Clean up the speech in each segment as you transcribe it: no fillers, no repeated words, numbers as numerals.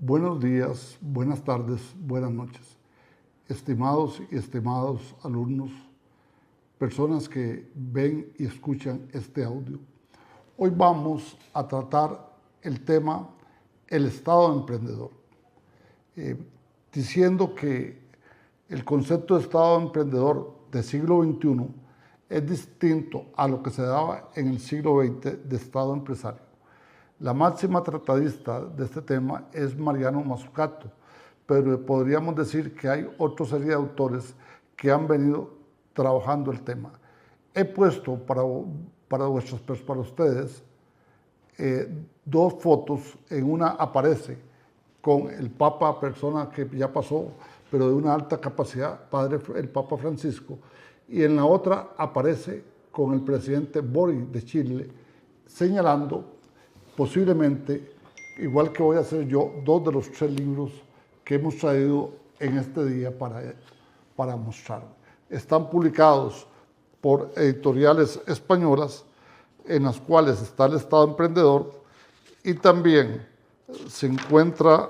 Buenos días, buenas tardes, buenas noches, estimados y estimados alumnos, personas que ven y escuchan este audio. Hoy vamos a tratar el tema el Estado emprendedor, diciendo que el concepto de Estado emprendedor del siglo XXI es distinto a lo que se daba en el siglo XX de Estado empresario. La máxima tratadista de este tema es Mariano Mazzucato, pero podríamos decir que hay otra serie de autores que han venido trabajando el tema. He puesto para ustedes dos fotos. En una aparece con el Papa, persona que ya pasó, pero de una alta capacidad, el Papa Francisco, y en la otra aparece con el presidente Boric de Chile, señalando posiblemente, igual que voy a hacer yo, dos de los tres libros que hemos traído en este día para mostrar. Están publicados por editoriales españolas, en las cuales está el Estado emprendedor, y también se encuentra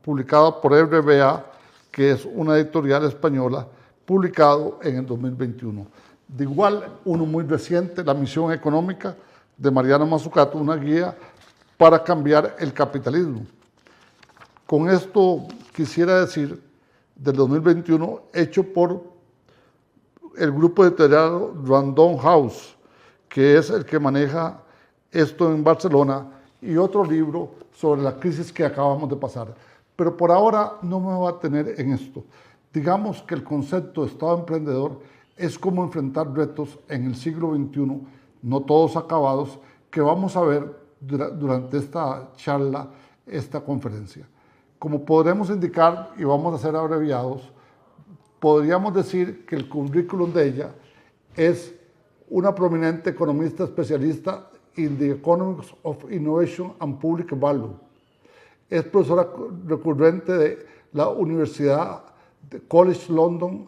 publicada por RBA, que es una editorial española, publicado en el 2021. De igual, uno muy reciente, La Misión Económica, de Mariano Mazzucato, una guía para cambiar el capitalismo. Con esto quisiera decir, del 2021, hecho por el grupo editorial Random House, que es el que maneja esto en Barcelona, y otro libro sobre la crisis que acabamos de pasar. Pero por ahora no me voy a tener en esto. Digamos que el concepto de Estado emprendedor es cómo enfrentar retos en el siglo XXI, no todos acabados, que vamos a ver durante esta charla, esta conferencia. Como podremos indicar, y vamos a ser abreviados, podríamos decir que el currículum de ella es una prominente economista especialista in the Economics of Innovation and Public Value. Es profesora recurrente de la Universidad de College London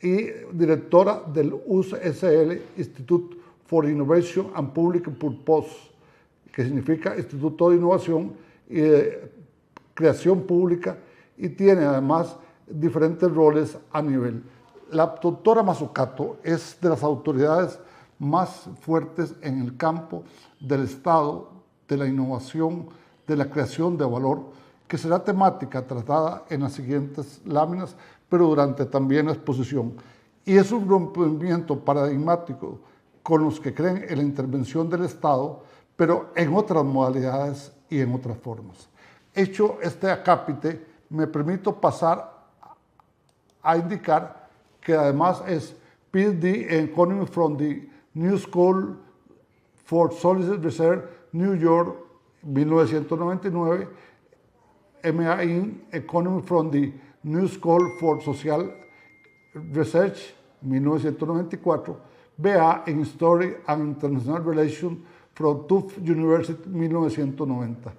y directora del UCSL Institute for Innovation and Public Purpose, que significa Instituto de Innovación y de Creación Pública, y tiene además diferentes roles a nivel. La doctora Mazzucato es de las autoridades más fuertes en el campo del Estado, de la innovación, de la creación de valor, que será temática tratada en las siguientes láminas, pero durante también la exposición. Y es un rompimiento paradigmático con los que creen en la intervención del Estado, pero en otras modalidades y en otras formas. Hecho este acápite, me permito pasar a indicar que además es PhD en Economics from the New School for Social Research, New York, 1999, MA in Economics from the New School for Social Research, 1994, BA en History and International Relations from Tufts University, 1990.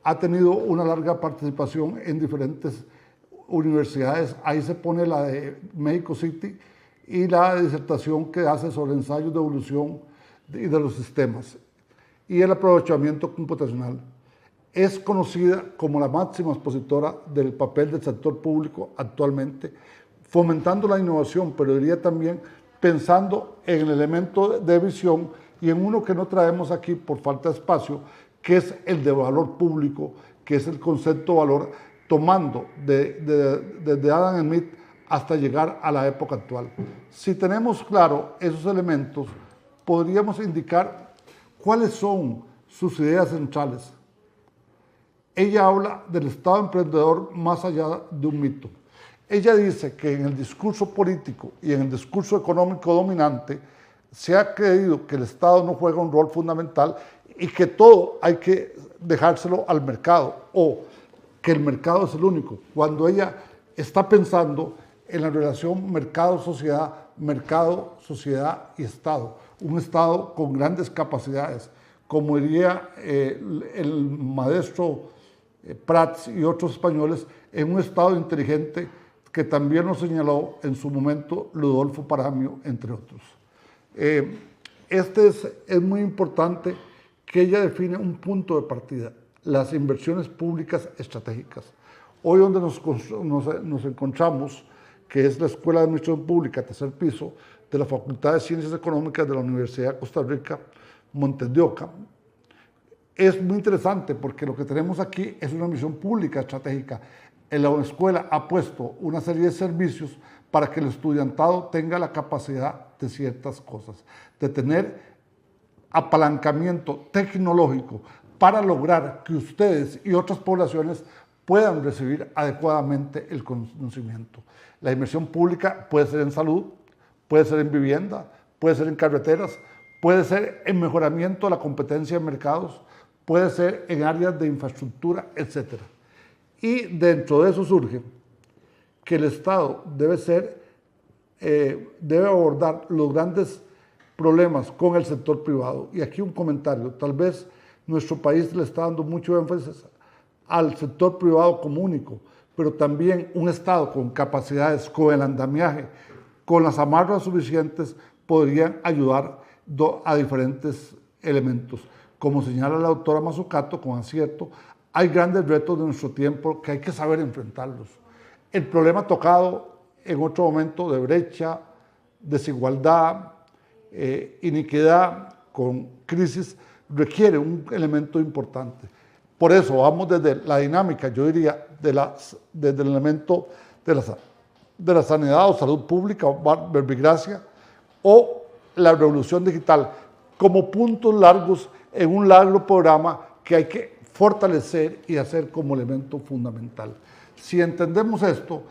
Ha tenido una larga participación en diferentes universidades. Ahí se pone la de Mexico City y la disertación que hace sobre ensayos de evolución y de los sistemas y el aprovechamiento computacional. Es conocida como la máxima expositora del papel del sector público actualmente, fomentando la innovación, pero diría también pensando en el elemento de visión y en uno que no traemos aquí por falta de espacio, que es el de valor público, que es el concepto de valor, tomando desde Adam Smith hasta llegar a la época actual. Si tenemos claro esos elementos, podríamos indicar cuáles son sus ideas centrales. Ella habla del Estado emprendedor más allá de un mito. Ella dice que en el discurso político y en el discurso económico dominante se ha creído que el Estado no juega un rol fundamental y que todo hay que dejárselo al mercado, o que el mercado es el único, cuando ella está pensando en la relación mercado, sociedad y Estado. Un Estado con grandes capacidades, como diría el maestro Prats y otros españoles, en un Estado inteligente, que también lo señaló en su momento Ludolfo Paramio, entre otros. Es muy importante que ella define un punto de partida, las inversiones públicas estratégicas. Hoy donde nos encontramos, que es la Escuela de Administración Pública, tercer piso, de la Facultad de Ciencias Económicas de la Universidad de Costa Rica, Montes de Oca, es muy interesante porque lo que tenemos aquí es una misión pública estratégica. La escuela ha puesto una serie de servicios para que el estudiantado tenga la capacidad de ciertas cosas, de tener apalancamiento tecnológico para lograr que ustedes y otras poblaciones puedan recibir adecuadamente el conocimiento. La inversión pública puede ser en salud, puede ser en vivienda, puede ser en carreteras, puede ser en mejoramiento de la competencia de mercados, puede ser en áreas de infraestructura, etc. Y dentro de eso surge que el Estado debe abordar los grandes problemas con el sector privado. Y aquí un comentario, tal vez nuestro país le está dando mucho énfasis al sector privado como único, pero también un Estado con capacidades, con el andamiaje, con las amarras suficientes, podrían ayudar a diferentes elementos. Como señala la doctora Mazzucato, con acierto, hay grandes retos de nuestro tiempo que hay que saber enfrentarlos. El problema tocado en otro momento de brecha, desigualdad, iniquidad con crisis, requiere un elemento importante. Por eso vamos desde la dinámica, yo diría, desde el elemento de la sanidad o salud pública, verbigracia, o la revolución digital, como puntos largos en un largo programa que hay que fortalecer y hacer como elemento fundamental. Si entendemos esto,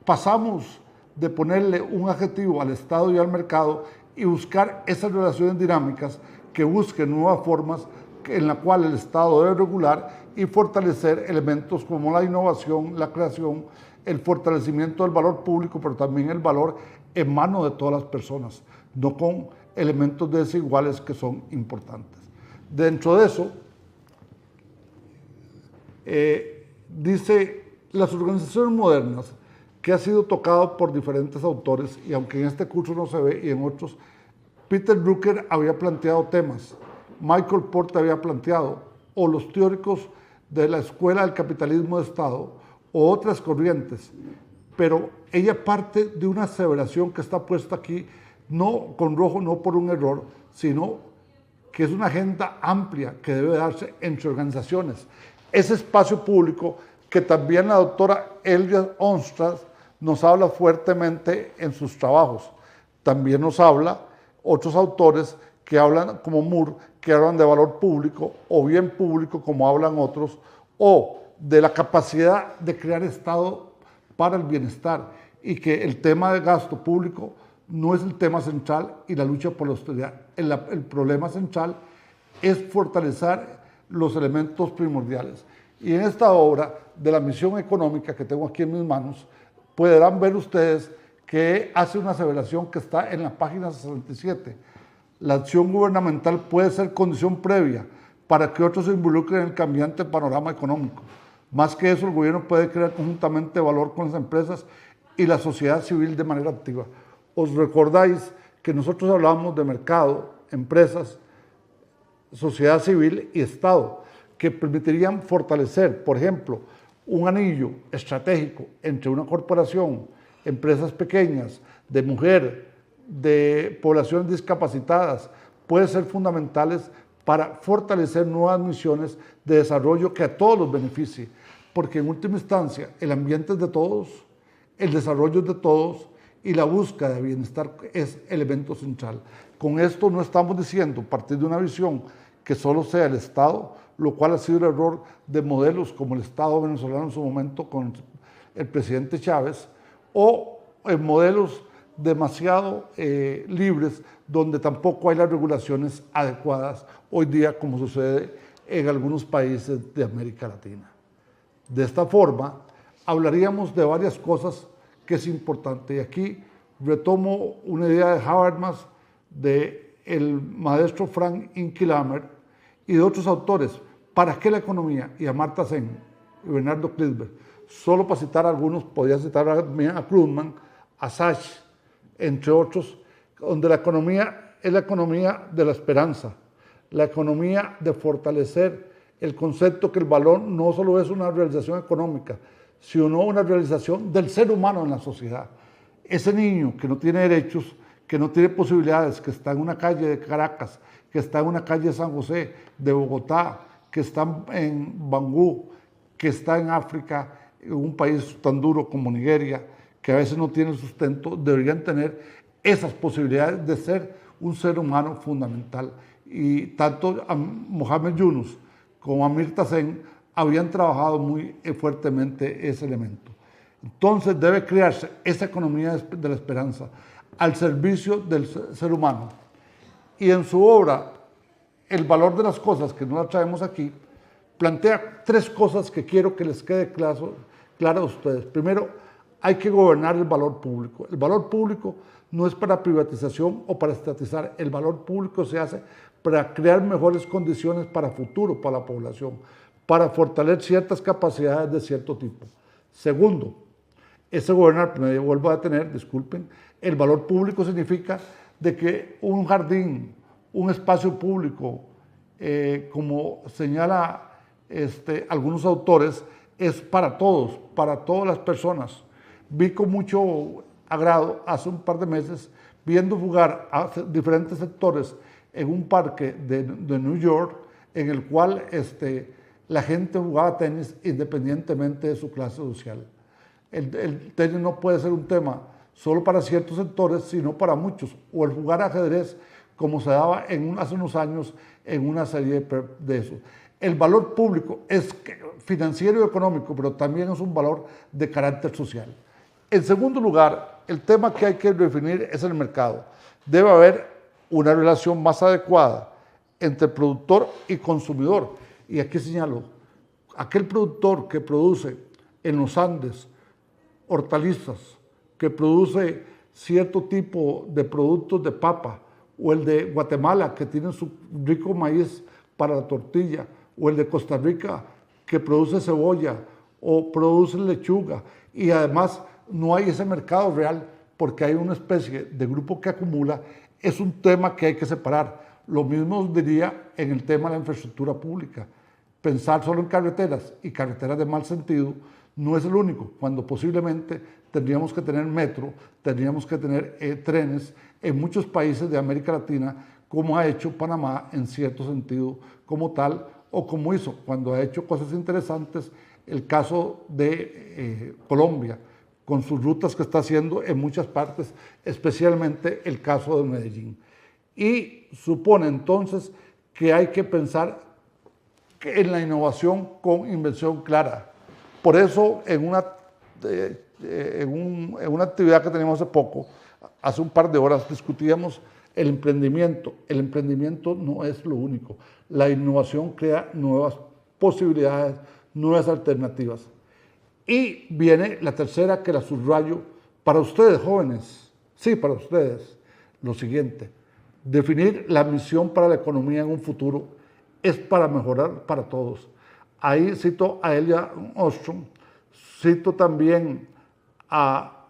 pasamos de ponerle un adjetivo al Estado y al mercado y buscar esas relaciones dinámicas que busquen nuevas formas en la cual el Estado debe regular y fortalecer elementos como la innovación, la creación, el fortalecimiento del valor público, pero también el valor en manos de todas las personas, no con elementos desiguales que son importantes. Dentro de eso, dice, las organizaciones modernas, que ha sido tocado por diferentes autores, y aunque en este curso no se ve y en otros, Peter Drucker había planteado temas, Michael Porter había planteado, o los teóricos de la Escuela del Capitalismo de Estado, o otras corrientes, pero ella parte de una aseveración que está puesta aquí, no con rojo, no por un error, sino que es una agenda amplia que debe darse entre organizaciones. Ese espacio público que también la doctora Elvia Onstras nos habla fuertemente en sus trabajos. También nos habla otros autores que hablan, como Moore, que hablan de valor público, o bien público, como hablan otros, o de la capacidad de crear Estado para el bienestar, y que el tema de gasto público no es el tema central y la lucha por la austeridad. El problema central es fortalecer los elementos primordiales. Y en esta obra de la misión económica que tengo aquí en mis manos, podrán ver ustedes que hace una aseveración que está en la página 67. La acción gubernamental puede ser condición previa para que otros se involucren en el cambiante panorama económico. Más que eso, el gobierno puede crear conjuntamente valor con las empresas y la sociedad civil de manera activa. Os recordáis que nosotros hablamos de mercado, empresas, sociedad civil y Estado, que permitirían fortalecer, por ejemplo, un anillo estratégico entre una corporación, empresas pequeñas, de mujer, de poblaciones discapacitadas, puede ser fundamentales para fortalecer nuevas misiones de desarrollo que a todos los beneficie, porque en última instancia el ambiente es de todos, el desarrollo es de todos y la búsqueda de bienestar es elemento central. Con esto no estamos diciendo partir de una visión que solo sea el Estado, lo cual ha sido el error de modelos como el Estado venezolano en su momento con el presidente Chávez, o en modelos demasiado libres, donde tampoco hay las regulaciones adecuadas hoy día, como sucede en algunos países de América Latina. De esta forma, hablaríamos de varias cosas que es importante. Y aquí retomo una idea de Habermas, del maestro Frank Inkilamer y de otros autores. ¿Para qué la economía? Y Amartya Sen y Bernardo Klitsberg. Solo para citar algunos, podía citar a Krugman, a Sachs, entre otros, donde la economía es la economía de la esperanza, la economía de fortalecer el concepto que el valor no solo es una realización económica, sino una realización del ser humano en la sociedad. Ese niño que no tiene derechos, que no tiene posibilidades, que está en una calle de Caracas, que está en una calle de San José, de Bogotá, que está en Bangú, que está en África, en un país tan duro como Nigeria, que a veces no tiene sustento, deberían tener esas posibilidades de ser un ser humano fundamental. Y tanto Mohamed Yunus como Amartya Sen habían trabajado muy fuertemente ese elemento. Entonces debe crearse esa economía de la esperanza al servicio del ser humano. Y en su obra, El valor de las cosas, que no la traemos aquí, plantea 3 cosas que quiero que les quede claro a ustedes. Primero, hay que gobernar el valor público. El valor público no es para privatización o para estatizar. El valor público se hace para crear mejores condiciones para futuro, para la población, para fortalecer ciertas capacidades de cierto tipo. Segundo, ese gobernar, me vuelvo a detener, disculpen, el valor público significa de que un jardín, un espacio público, como señala algunos autores, es para todos, para todas las personas. Vi con mucho agrado hace un par de meses, viendo jugar a diferentes sectores en un parque de New York, en el cual la gente jugaba tenis independientemente de su clase social. El tenis no puede ser un tema solo para ciertos sectores, sino para muchos. O el jugar ajedrez, como se daba hace unos años en una serie de eso. El valor público es financiero y económico, pero también es un valor de carácter social. En segundo lugar, el tema que hay que definir es el mercado. Debe haber una relación más adecuada entre productor y consumidor. Y aquí señalo, aquel productor que produce en los Andes hortalizas, que produce cierto tipo de productos de papa, o el de Guatemala, que tiene su rico maíz para la tortilla, o el de Costa Rica, que produce cebolla o produce lechuga, y además no hay ese mercado real porque hay una especie de grupo que acumula, es un tema que hay que separar. Lo mismo diría en el tema de la infraestructura pública. Pensar solo en carreteras y carreteras de mal sentido no es el único, cuando posiblemente tendríamos que tener metro, tendríamos que tener trenes en muchos países de América Latina, como ha hecho Panamá en cierto sentido como tal, o como hizo cuando ha hecho cosas interesantes el caso de Colombia, con sus rutas que está haciendo en muchas partes, especialmente el caso de Medellín. Y supone entonces que hay que pensar en la innovación con invención clara. Por eso, en una actividad que teníamos hace poco, hace un par de horas, discutíamos el emprendimiento. El emprendimiento no es lo único. La innovación crea nuevas posibilidades, nuevas alternativas. Y viene la tercera, que la subrayo para ustedes, jóvenes. Sí, para ustedes. Lo siguiente, definir la misión para la economía en un futuro es para mejorar para todos. Ahí cito a Elia Ostrom, cito también a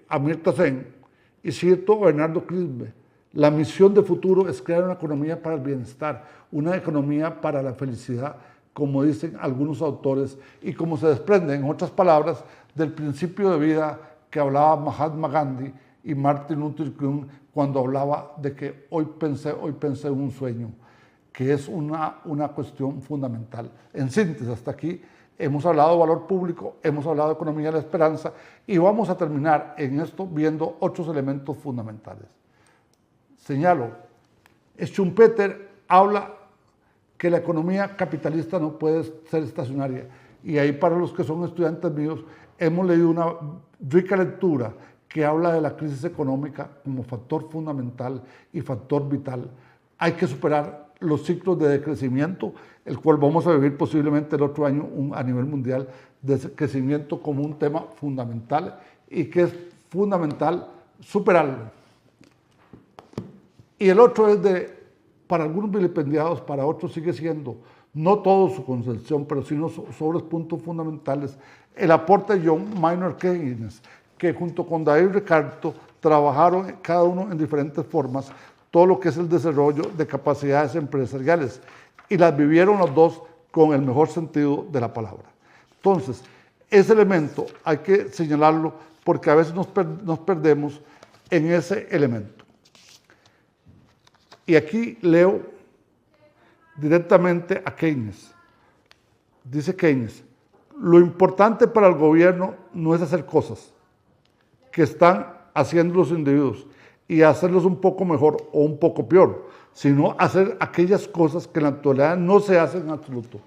Amartya Sen y cito a Bernardo Klitsberg. La misión de futuro es crear una economía para el bienestar, una economía para la felicidad, como dicen algunos autores, y como se desprende, en otras palabras, del principio de vida que hablaba Mahatma Gandhi y Martin Luther King cuando hablaba de que hoy pensé en un sueño, que es una cuestión fundamental. En síntesis, hasta aquí hemos hablado de valor público, hemos hablado de economía de la esperanza y vamos a terminar en esto viendo otros elementos fundamentales. Señalo, Schumpeter habla que la economía capitalista no puede ser estacionaria, y ahí, para los que son estudiantes míos, hemos leído una rica lectura que habla de la crisis económica como factor fundamental y factor vital. Hay que superar los ciclos de decrecimiento, el cual vamos a vivir posiblemente el otro año a nivel mundial, de crecimiento como un tema fundamental y que es fundamental superarlo. Y el otro es para algunos vilipendiados, para otros sigue siendo, no todo su concepción, pero sino sobre los puntos fundamentales, el aporte de John Maynard Keynes, que junto con David Ricardo trabajaron cada uno en diferentes formas todo lo que es el desarrollo de capacidades empresariales y las vivieron los dos con el mejor sentido de la palabra. Entonces, ese elemento hay que señalarlo porque a veces nos perdemos en ese elemento. Y aquí leo directamente a Keynes. Dice Keynes, lo importante para el gobierno no es hacer cosas que están haciendo los individuos y hacerlos un poco mejor o un poco peor, sino hacer aquellas cosas que en la actualidad no se hacen en absoluto.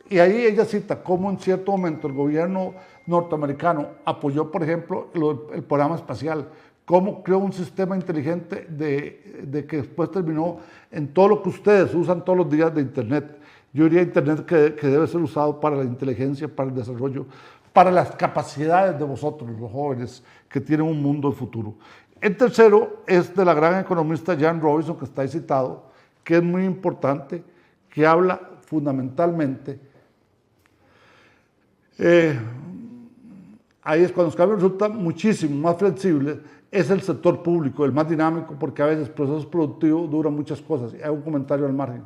Y ahí ella cita cómo en cierto momento el gobierno norteamericano apoyó, por ejemplo, el programa espacial, cómo creó un sistema inteligente de que después terminó en todo lo que ustedes usan todos los días de Internet. Yo diría Internet que debe ser usado para la inteligencia, para el desarrollo, para las capacidades de vosotros, los jóvenes, que tienen un mundo de futuro. El tercero es de la gran economista Jan Robinson, que está ahí citado, que es muy importante, que habla fundamentalmente. Ahí es cuando los cambios resultan muchísimo más flexibles, es el sector público, el más dinámico, porque a veces procesos productivos duran muchas cosas. Y hago un comentario al margen.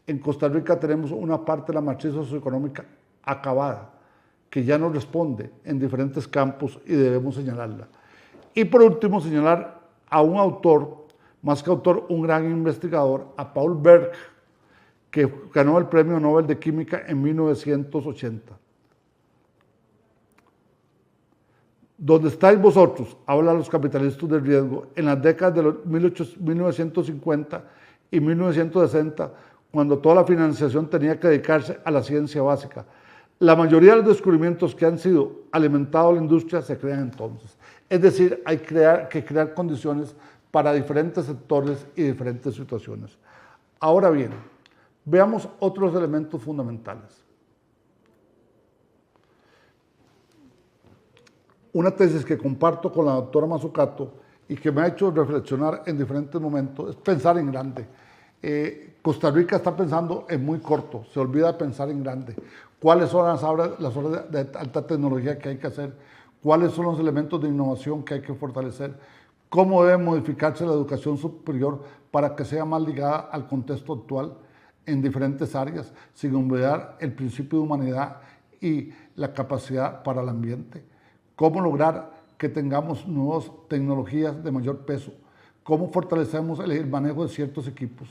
En Costa Rica tenemos una parte de la matriz socioeconómica acabada, que ya no responde en diferentes campos y debemos señalarla. Y por último, señalar a un autor, más que autor, un gran investigador, a Paul Berg, que ganó el Premio Nobel de Química en 1980. Donde estáis vosotros, habla los capitalistas del riesgo, en las décadas de los 1950 y 1960, cuando toda la financiación tenía que dedicarse a la ciencia básica. La mayoría de los descubrimientos que han sido alimentados a la industria se crean entonces. Es decir, hay que crear condiciones para diferentes sectores y diferentes situaciones. Ahora bien, veamos otros elementos fundamentales. Una tesis que comparto con la doctora Mazzucato y que me ha hecho reflexionar en diferentes momentos es pensar en grande. Costa Rica está pensando en muy corto, se olvida de pensar en grande. ¿Cuáles son las obras de alta tecnología que hay que hacer? ¿Cuáles son los elementos de innovación que hay que fortalecer? ¿Cómo debe modificarse la educación superior para que sea más ligada al contexto actual en diferentes áreas, sin olvidar el principio de humanidad y la capacidad para el ambiente? ¿Cómo lograr que tengamos nuevas tecnologías de mayor peso? ¿Cómo fortalecemos el manejo de ciertos equipos?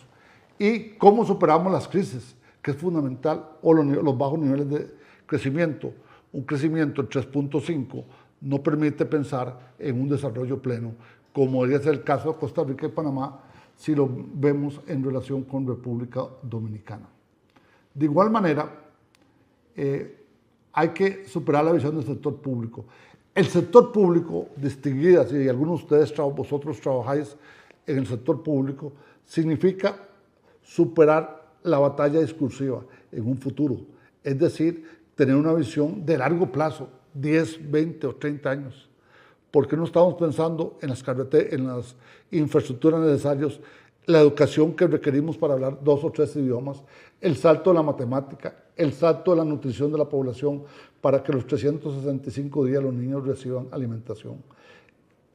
¿Y cómo superamos las crisis, que es fundamental, o los bajos niveles de crecimiento? Un crecimiento en 3.5 no permite pensar en un desarrollo pleno, como debería ser el caso de Costa Rica y Panamá, si lo vemos en relación con República Dominicana. De igual manera, hay que superar la visión del sector público. El sector público, distinguidas, y algunos de ustedes, vosotros trabajáis en el sector público, significa superar la batalla discursiva en un futuro. Es decir, tener una visión de largo plazo, 10, 20 o 30 años. ¿Por qué no estamos pensando en las carreteras, en las infraestructuras necesarias, la educación que requerimos para hablar 2 o 3 idiomas, el salto de la matemática, el salto de la nutrición de la población para que los 365 días los niños reciban alimentación?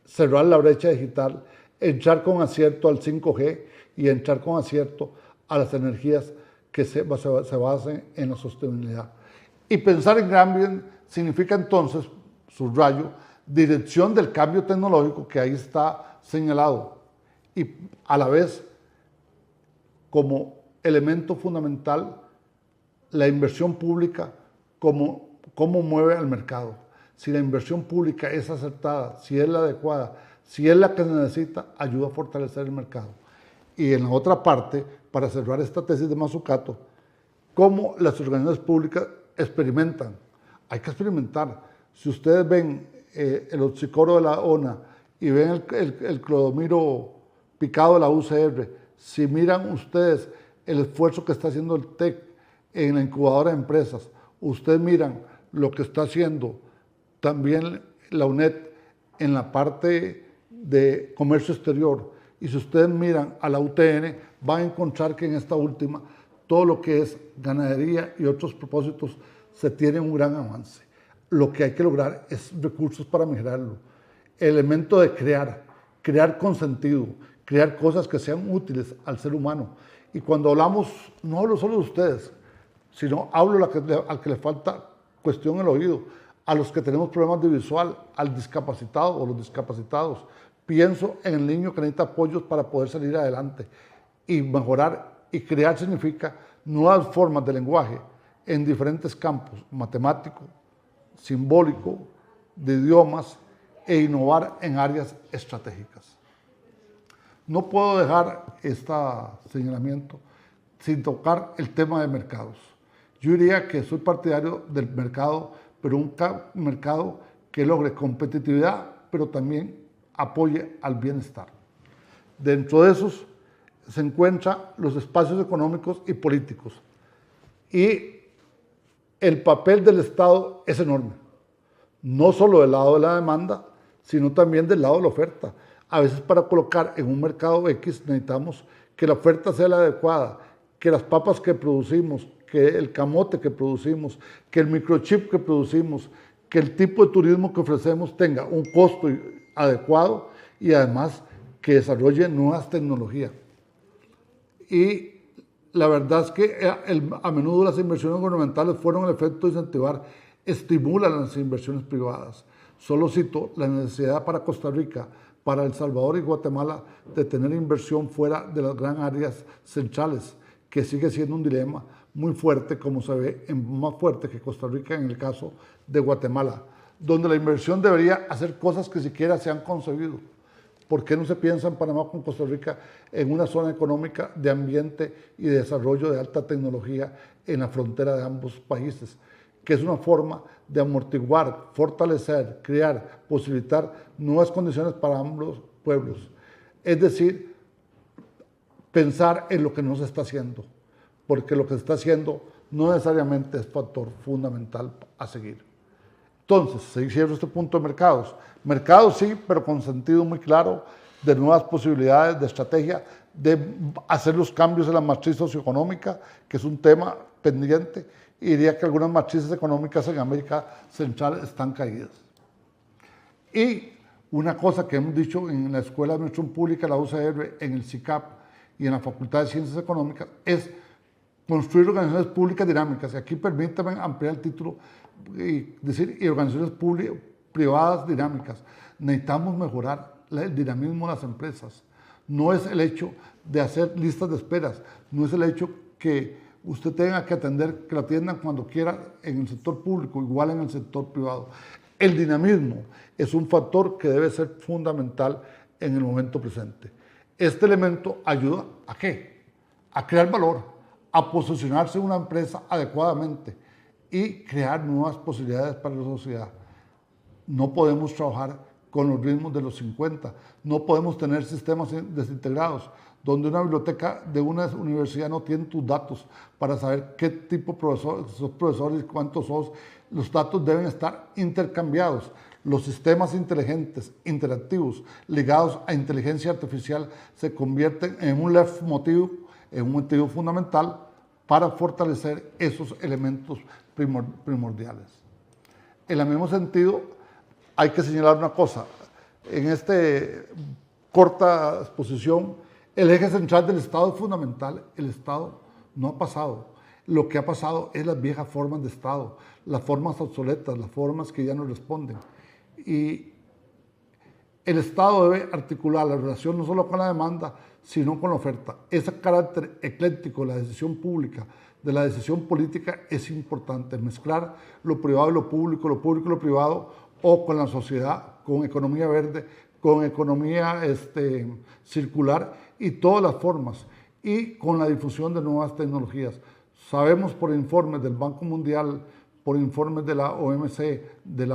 Cerrar la brecha digital, entrar con acierto al 5G y entrar con acierto a las energías que se basen en la sostenibilidad. Y pensar en grande significa entonces, subrayo, dirección del cambio tecnológico que ahí está señalado y a la vez como elemento fundamental la inversión pública como cómo mueve al mercado. Si la inversión pública es acertada, si es la adecuada, si es la que se necesita, ayuda a fortalecer el mercado. Y en la otra parte, para cerrar esta tesis de Mazzucato, cómo las organizaciones públicas experimentan. Hay que experimentar. Si ustedes ven el oxicoro de la ONA y ven el clodomiro picado de la UCR, si miran ustedes el esfuerzo que está haciendo el TEC en la incubadora de empresas, ustedes miran lo que está haciendo también la UNED en la parte de comercio exterior, y si ustedes miran a la UTN, van a encontrar que en esta última, todo lo que es ganadería y otros propósitos, se tiene un gran avance. Lo que hay que lograr es recursos para mejorarlo. El elemento de crear con sentido, crear cosas que sean útiles al ser humano. Y cuando hablamos, no hablo solo de ustedes, sino hablo al que le falta cuestión en el oído, a los que tenemos problemas de visual, al discapacitado o los discapacitados. Pienso en el niño que necesita apoyos para poder salir adelante. Y mejorar y crear significa nuevas formas de lenguaje en diferentes campos, matemático, simbólico, de idiomas, e innovar en áreas estratégicas. No puedo dejar este señalamiento sin tocar el tema de mercados. Yo diría que soy partidario del mercado, pero un mercado que logre competitividad, pero también apoye al bienestar. Dentro de esos se encuentran los espacios económicos y políticos. Y el papel del Estado es enorme, no solo del lado de la demanda, sino también del lado de la oferta. A veces para colocar en un mercado X necesitamos que la oferta sea la adecuada, que las papas que producimos, que el camote que producimos, que el microchip que producimos, que el tipo de turismo que ofrecemos tenga un costo adecuado y además que desarrolle nuevas tecnologías. Y la verdad es que a menudo las inversiones gubernamentales fueron el efecto de incentivar, estimulan las inversiones privadas. Solo cito la necesidad para Costa Rica, para El Salvador y Guatemala de tener inversión fuera de las gran áreas centrales, que sigue siendo un dilema muy fuerte, como se ve, más fuerte que Costa Rica en el caso de Guatemala, donde la inversión debería hacer cosas que siquiera se han concebido. ¿Por qué no se piensa en Panamá con Costa Rica en una zona económica de ambiente y de desarrollo de alta tecnología en la frontera de ambos países? Que es una forma de amortiguar, fortalecer, crear, posibilitar nuevas condiciones para ambos pueblos. Es decir, pensar en lo que no se está haciendo, porque lo que se está haciendo no necesariamente es factor fundamental a seguir. Entonces, se cierra este punto de mercados. Mercados sí, pero con sentido muy claro de nuevas posibilidades, de estrategia, de hacer los cambios en la matriz socioeconómica, que es un tema pendiente, y diría que algunas matrices económicas en América Central están caídas. Y una cosa que hemos dicho en la Escuela de Administración Pública, la UCR, en el CICAP y en la Facultad de Ciencias Económicas, es construir organizaciones públicas dinámicas. Y aquí permítanme ampliar el título y decir, y organizaciones privadas dinámicas. Necesitamos mejorar el dinamismo de las empresas. No es el hecho de hacer listas de esperas, no es el hecho que usted tenga que atender, que la atiendan cuando quiera en el sector público, igual en el sector privado. El dinamismo es un factor que debe ser fundamental en el momento presente. Este elemento ayuda ¿a qué? A crear valor, a posicionarse una empresa adecuadamente y crear nuevas posibilidades para la sociedad. No podemos trabajar con los ritmos de los 50, no podemos tener sistemas desintegrados, donde una biblioteca de una universidad no tiene tus datos para saber qué tipo de profesores, cuántos sos. Los datos deben estar intercambiados. Los sistemas inteligentes, interactivos, ligados a inteligencia artificial, se convierten en un leitmotiv, en un motivo fundamental para fortalecer esos elementos primordiales. En el mismo sentido, hay que señalar una cosa. En esta corta exposición, el eje central del Estado es fundamental. El Estado no ha pasado. Lo que ha pasado es las viejas formas de Estado, las formas obsoletas, las formas que ya no responden. Y el Estado debe articular la relación no solo con la demanda, sino con la oferta. Ese carácter ecléctico de la decisión pública, de la decisión política, es importante. Mezclar lo privado y lo público y lo privado, o con la sociedad, con economía verde, con economía circular y todas las formas, y con la difusión de nuevas tecnologías. Sabemos por informes del Banco Mundial, por informes de la OMC, de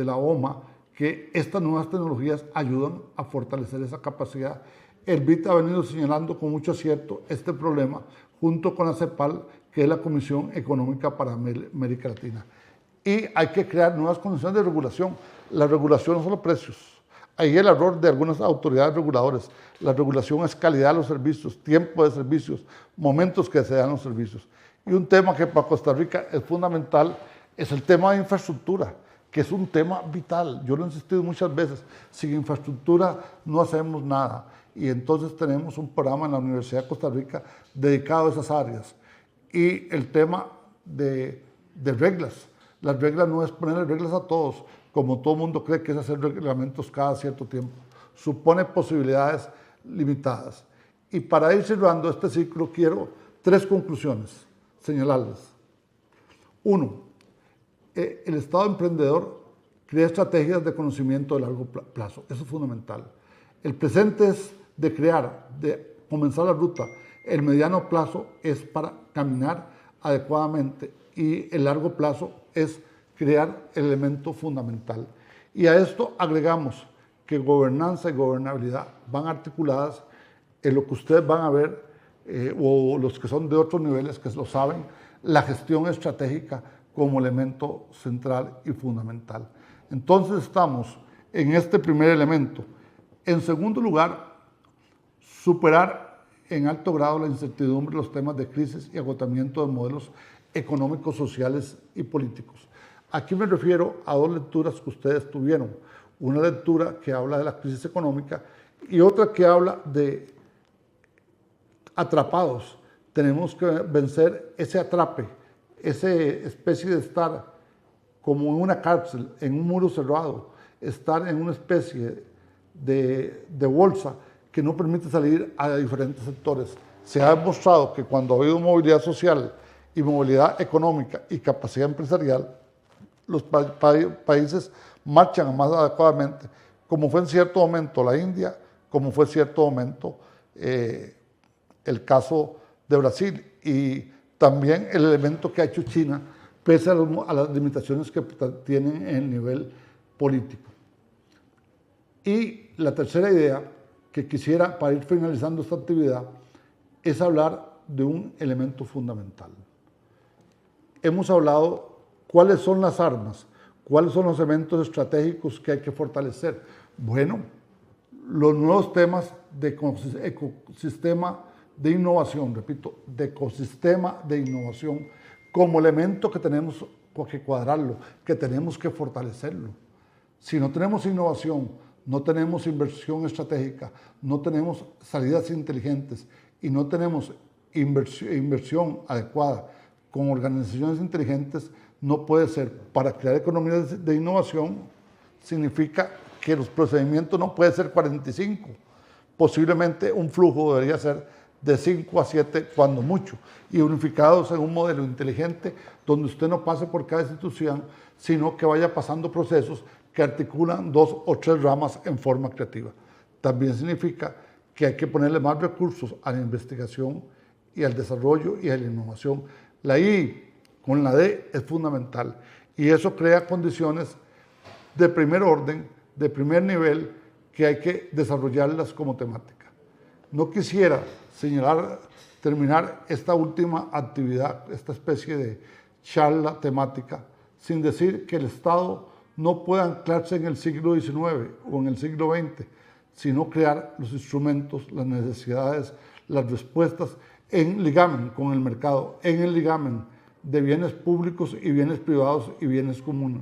la OMA, que estas nuevas tecnologías ayudan a fortalecer esa capacidad el BID ha venido señalando con mucho acierto este problema junto con la CEPAL, que es la Comisión Económica para América Latina. Y hay que crear nuevas condiciones de regulación. La regulación no son los precios. Ahí el error de algunas autoridades reguladoras. La regulación es calidad de los servicios, tiempo de servicios, momentos que se dan los servicios. Y un tema que para Costa Rica es fundamental es el tema de infraestructura, que es un tema vital. Yo lo he insistido muchas veces, sin infraestructura no hacemos nada. Y entonces tenemos un programa en la Universidad de Costa Rica dedicado a esas áreas. Y el tema de reglas. Las reglas no es ponerle reglas a todos, como todo el mundo cree que es hacer reglamentos cada cierto tiempo. Supone posibilidades limitadas. Y para ir cerrando este ciclo quiero 3 conclusiones señalarles. 1. El Estado emprendedor crea estrategias de conocimiento de largo plazo. Eso es fundamental. El presente es de crear, de comenzar la ruta. El mediano plazo es para caminar adecuadamente y el largo plazo es crear el elemento fundamental. Y a esto agregamos que gobernanza y gobernabilidad van articuladas en lo que ustedes van a ver, o los que son de otros niveles que lo saben, la gestión estratégica como elemento central y fundamental. Entonces estamos en este primer elemento. En segundo lugar, superar en alto grado la incertidumbre, los temas de crisis y agotamiento de modelos económicos, sociales y políticos. Aquí me refiero a 2 lecturas que ustedes tuvieron. Una lectura que habla de la crisis económica y otra que habla de atrapados. Tenemos que vencer ese atrape, esa especie de estar como en una cárcel, en un muro cerrado, estar en una especie de bolsa que no permite salir a diferentes sectores. Se ha demostrado que cuando ha habido movilidad social y movilidad económica y capacidad empresarial, los países marchan más adecuadamente, como fue en cierto momento la India, como fue en cierto momento el caso de Brasil y también el elemento que ha hecho China, pese a las limitaciones que tienen en el nivel político. Y la tercera idea que quisiera, para ir finalizando esta actividad, es hablar de un elemento fundamental. Hemos hablado cuáles son las armas, cuáles son los elementos estratégicos que hay que fortalecer. Bueno, los nuevos temas de ecosistema de innovación, repito, de ecosistema de innovación, como elemento que tenemos que cuadrarlo, que tenemos que fortalecerlo. Si no tenemos innovación, no tenemos inversión estratégica, no tenemos salidas inteligentes y no tenemos inversión adecuada con organizaciones inteligentes, no puede ser. Para crear economías de innovación significa que los procedimientos no pueden ser 45. Posiblemente un flujo debería ser de 5 a 7 cuando mucho, y unificados en un modelo inteligente donde usted no pase por cada institución, sino que vaya pasando procesos que articulan 2 o 3 ramas en forma creativa. También significa que hay que ponerle más recursos a la investigación y al desarrollo y a la innovación. La I con la D es fundamental y eso crea condiciones de primer orden, de primer nivel, que hay que desarrollarlas como temática. No quisiera terminar esta última actividad, esta especie de charla temática, sin decir que el Estado no puede anclarse en el siglo XIX o en el siglo XX, sino crear los instrumentos, las necesidades, las respuestas en ligamen con el mercado, en el ligamen de bienes públicos y bienes privados y bienes comunes,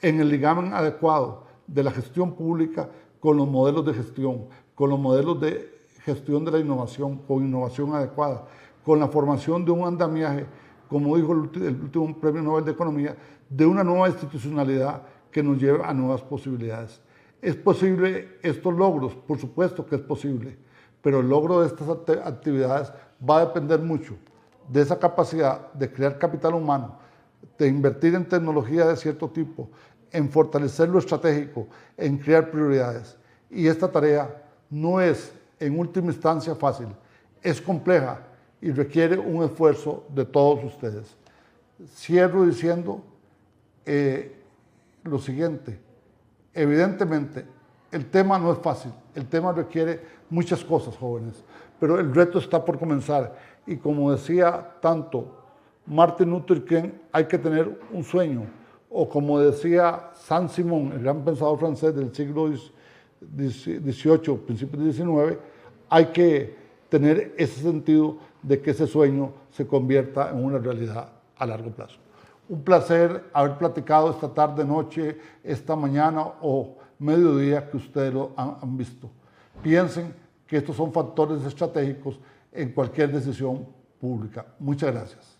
en el ligamen adecuado de la gestión pública con los modelos de gestión, con los modelos de gestión de la innovación, con innovación adecuada, con la formación de un andamiaje, como dijo el último Premio Nobel de Economía, de una nueva institucionalidad que nos lleve a nuevas posibilidades. ¿Es posible estos logros? Por supuesto que es posible, pero el logro de estas actividades va a depender mucho de esa capacidad de crear capital humano, de invertir en tecnología de cierto tipo, en fortalecer lo estratégico, en crear prioridades. Y esta tarea no es en última instancia fácil, es compleja y requiere un esfuerzo de todos ustedes. Cierro diciendo lo siguiente: evidentemente El tema no es fácil, el tema requiere muchas cosas, jóvenes, pero el reto está por comenzar. Y como decía tanto Martin Luther King, hay que tener un sueño. O como decía Saint-Simon, el gran pensador francés del siglo XVIII, principios del XIX, hay que tener ese sentido de que ese sueño se convierta en una realidad a largo plazo. Un placer haber platicado esta tarde, noche, esta mañana o mediodía que ustedes lo han visto. Piensen que estos son factores estratégicos en cualquier decisión pública. Muchas gracias.